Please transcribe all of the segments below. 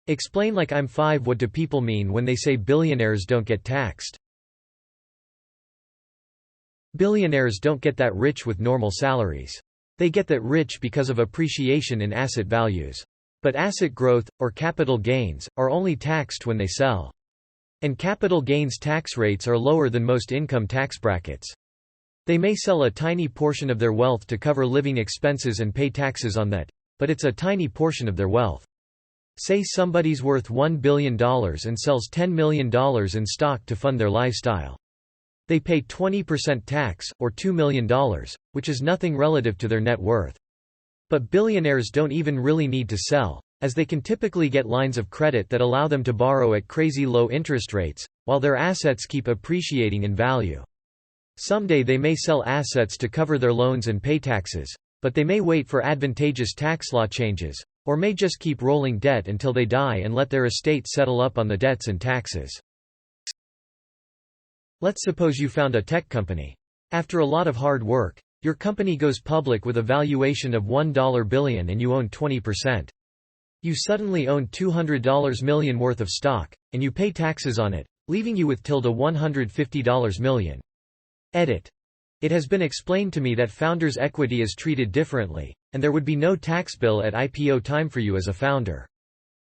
Explain like I'm 5. What do people mean when they say billionaires don't get taxed? Billionaires don't get that rich with normal salaries. They get that rich because of appreciation in asset values. But asset growth, or capital gains, are only taxed when they sell. And capital gains tax rates are lower than most income tax brackets. They may sell a tiny portion of their wealth to cover living expenses and pay taxes on that, but it's a tiny portion of their wealth. Say somebody's worth $1 billion and sells $10 million in stock to fund their lifestyle. They pay 20% tax, or $2 million, which is nothing relative to their net worth. But billionaires don't even really need to sell, as they can typically get lines of credit that allow them to borrow at crazy low interest rates, while their assets keep appreciating in value. Someday they may sell assets to cover their loans and pay taxes, but they may wait for advantageous tax law changes, or may just keep rolling debt until they die and let their estate settle up on the debts and taxes. Let's suppose you found a tech company. After a lot of hard work, your company goes public with a valuation of $1 billion and you own 20%. You suddenly own $200 million worth of stock, and you pay taxes on it, leaving you with $150 million. Edit. It has been explained to me that founders' equity is treated differently, and there would be no tax bill at IPO time for you as a founder.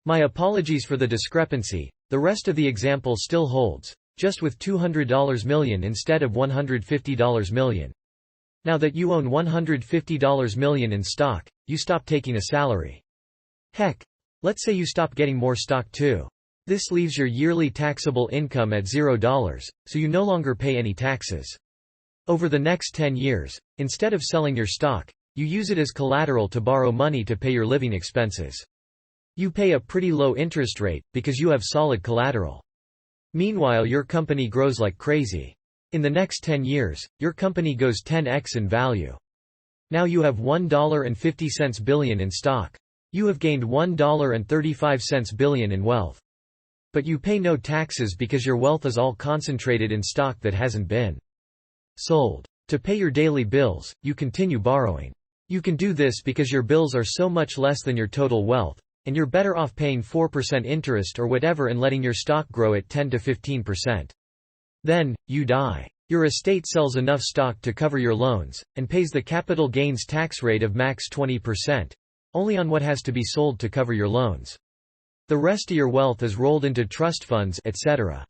My apologies for the discrepancy. The rest of the example still holds, just with $200 million instead of $150 million. Now that you own $150 million in stock, you stop taking a salary. Heck, let's say you stop getting more stock too. This leaves your yearly taxable income at $0, so you no longer pay any taxes. Over the next 10 years, instead of selling your stock, you use it as collateral to borrow money to pay your living expenses. You pay a pretty low interest rate, because you have solid collateral. Meanwhile, your company grows like crazy. In the next 10 years, your company goes 10x in value. Now you have $1.50 billion in stock. You have gained $1.35 billion in wealth. But you pay no taxes because your wealth is all concentrated in stock that hasn't been sold. To pay your daily bills, you continue borrowing. You can do this because your bills are so much less than your total wealth, and you're better off paying 4% interest or whatever and letting your stock grow at 10 to 15%. Then, you die. Your estate sells enough stock to cover your loans, and pays the capital gains tax rate of max 20%, only on what has to be sold to cover your loans. The rest of your wealth is rolled into trust funds, etc.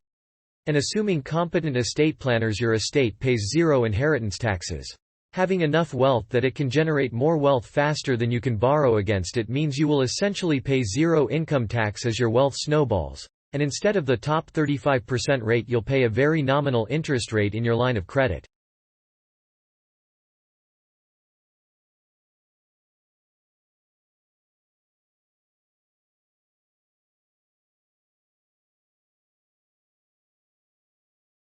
And assuming competent estate planners, your estate pays zero inheritance taxes. Having enough wealth that it can generate more wealth faster than you can borrow against it means you will essentially pay zero income tax as your wealth snowballs, and instead of the top 35% rate you'll pay a very nominal interest rate in your line of credit.